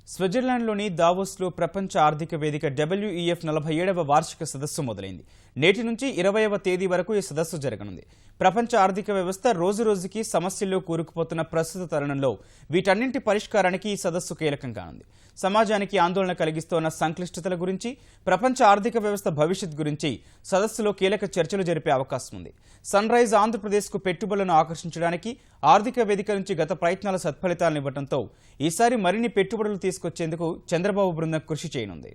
స్విట్జర్లాండ్లోని దావోస్లో ప్రపంచ ఆర్థిక వేదిక WEF 47వ వార్షిక సదస్సు మొదలైంది. నేటి నుంచి 20వ తేదీ వరకు ఈ సదస్సు జరగనుంది. ప్రపంచ ఆర్థిక వ్యవస్థ రోజురోజుకి సమస్యల్లో కూరుకుపోతున్న ప్రస్తుత తరుణంలో వీటన్నింటి పరిష్కారానికి ఈ సదస్సు కీలకం కానుంది. సమాజానికి ఆందోళన కలిగిస్తోన్న సంక్లిష్టతల గురించి, ప్రపంచ ఆర్థిక వ్యవస్థ భవిష్యత్ గురించి సదస్సులో కీలక చర్చలు జరిపే అవకాశం ఉంది. సన్ రైజ్ ఆంధ్రప్రదేశ్కు పెట్టుబడులను ఆకర్షించడానికి ఆర్థిక వేదిక నుంచి గత ప్రయత్నాల సత్ఫలితాలనివ్వడంతో ఈసారి మరిన్ని పెట్టుబడులు తీసుకొచ్చేందుకు చంద్రబాబు బృందం కృషి చేయనుంది.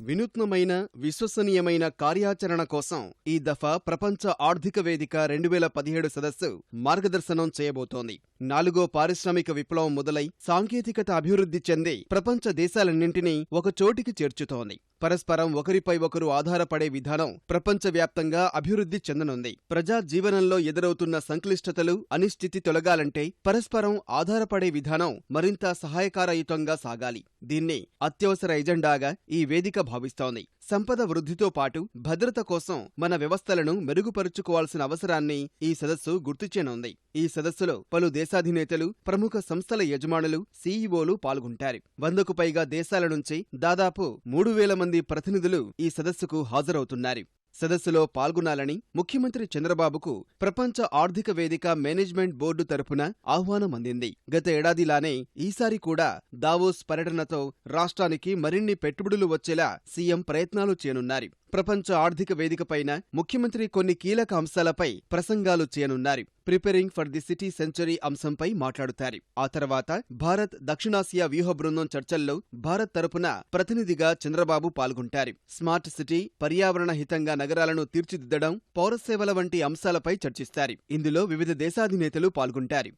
వినూత్నమైన, విశ్వసనీయమైన కార్యాచరణ కోసం ఈ దఫా ప్రపంచ ఆర్థిక వేదిక 2017 సదస్సు మార్గదర్శనం చేయబోతోంది. 4వ పారిశ్రామిక విప్లవం మొదలై సాంకేతికత అభివృద్ధి చెంది ప్రపంచ దేశాలన్నింటినీ ఒక చోటికి చేర్చుతోంది. పరస్పరం ఒకరిపై ఒకరు ఆధారపడే విధానం ప్రపంచవ్యాప్తంగా అభివృద్ధి చెందనుంది. ప్రజా జీవనంలో ఎదురవుతున్న సంక్లిష్టతలు, అనిశ్చితి తొలగాలంటే పరస్పరం ఆధారపడే విధానం మరింత సహాయకారయుతంగా సాగాలి. దీన్ని అత్యవసర ఎజెండాగా ఈ వేదిక భావిస్తోంది. సంపద వృద్ధితో పాటు భద్రత కోసం మన వ్యవస్థలను మెరుగుపరుచుకోవాల్సిన అవసరాన్ని ఈ సదస్సు గుర్తుచేయనుంది. ఈ సదస్సులో పలు దేశాధినేతలు, ప్రముఖ సంస్థల యజమానులు, సీఈఓలు పాల్గొంటారు. 100కు పైగా దేశాల నుంచి దాదాపు 3000 మంది ప్రతినిధులు ఈ సదస్సుకు హాజరవుతున్నారు. సదస్సులో పాల్గొనాలని ముఖ్యమంత్రి చంద్రబాబుకు ప్రపంచ ఆర్థిక వేదిక మేనేజ్మెంట్ బోర్డు తరపున ఆహ్వానం అందింది. గత ఏడాదిలానే ఈసారి కూడా దావోస్ పర్యటనతో రాష్ట్రానికి మరిన్ని పెట్టుబడులు వచ్చేలా సీఎం ప్రయత్నాలు చేయనున్నారు. ప్రపంచ ఆర్థిక వేదికపైన ముఖ్యమంత్రి కొన్ని కీలక అంశాలపై ప్రసంగాలు చేయనున్నారు. Preparing for the city century అంశంపై మాట్లాడుతారు. ఆ తర్వాత భారత్ దక్షిణాసియా వ్యూహ బృందం చర్చల్లో భారత్ తరపున ప్రతినిధిగా చంద్రబాబు పాల్గొంటారు. స్మార్ట్ సిటీ, పర్యావరణ హితంగా నగరాలను తీర్చిదిద్దడం, పౌరసేవల వంటి అంశాలపై చర్చిస్తారు. ఇందులో వివిధ దేశాధినేతలు పాల్గొంటారు.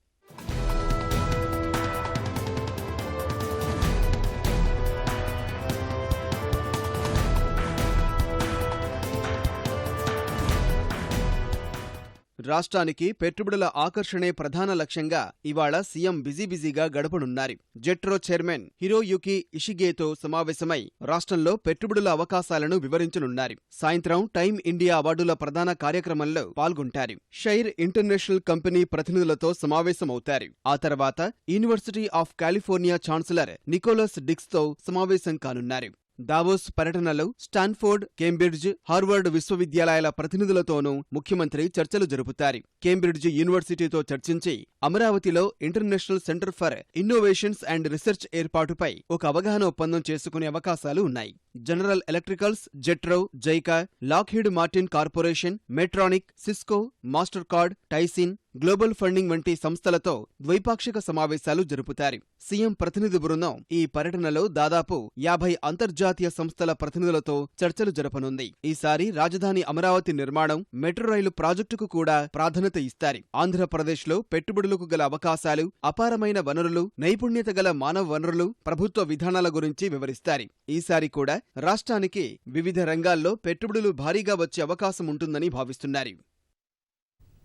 రాష్ట్రానికి పెట్టుబడుల ఆకర్షణే ప్రధాన లక్ష్యంగా ఇవాళ సీఎం బిజీగా గడపనున్నారు. జెట్రో చైర్మన్ హిరోయుకి ఇషిగేతో సమావేశమై రాష్ట్రంలో పెట్టుబడుల అవకాశాలను వివరించనున్నారు. సాయంత్రం టైమ్ ఇండియా అవార్డుల ప్రధాన కార్యక్రమంలో పాల్గొంటారు. షైర్ ఇంటర్నేషనల్ కంపెనీ ప్రతినిధులతో సమావేశమవుతారు. ఆ తర్వాత university of California chancellor Nicholas డిక్స్తో సమావేశం కానున్నారు. దావోస్ పర్యటనలో స్టాన్ఫోర్డ్, కేంబ్రిడ్జ్, హార్వర్డ్ విశ్వవిద్యాలయాల ప్రతినిధులతోనూ ముఖ్యమంత్రి చర్చలు జరుపుతారు. కేంబ్రిడ్జ్ యూనివర్సిటీతో చర్చించి అమరావతిలో international centre for innovations and research ఏర్పాటుపై ఒక అవగాహన ఒప్పందం చేసుకునే అవకాశాలు ఉన్నాయి. General Electricals, JETRO, JICA, Lockheed Martin Corporation, Medtronic, Cisco, Mastercard, టైసిన్, గ్లోబల్ ఫండింగ్ వంటి సంస్థలతో ద్వైపాక్షిక సమావేశాలు జరుపుతారు. సీఎం ప్రతినిధి బృందం ఈ పర్యటనలో దాదాపు 50 అంతర్జాతీయ సంస్థల ప్రతినిధులతో చర్చలు జరపనుంది. ఈసారి రాజధాని అమరావతి నిర్మాణం, మెట్రో రైలు ప్రాజెక్టుకు కూడా ప్రాధాన్యత ఇస్తారు. ఆంధ్రప్రదేశ్లో పెట్టుబడులకు గల అవకాశాలు, అపారమైన వనరులు, నైపుణ్యత గల మానవ వనరులు, ప్రభుత్వ విధానాల గురించి వివరిస్తారు. ఈసారి కూడా రాష్ట్రానికి వివిధ రంగాల్లో పెట్టుబడులు భారీగా వచ్చే అవకాశం ఉంటుందని భావిస్తున్నారు.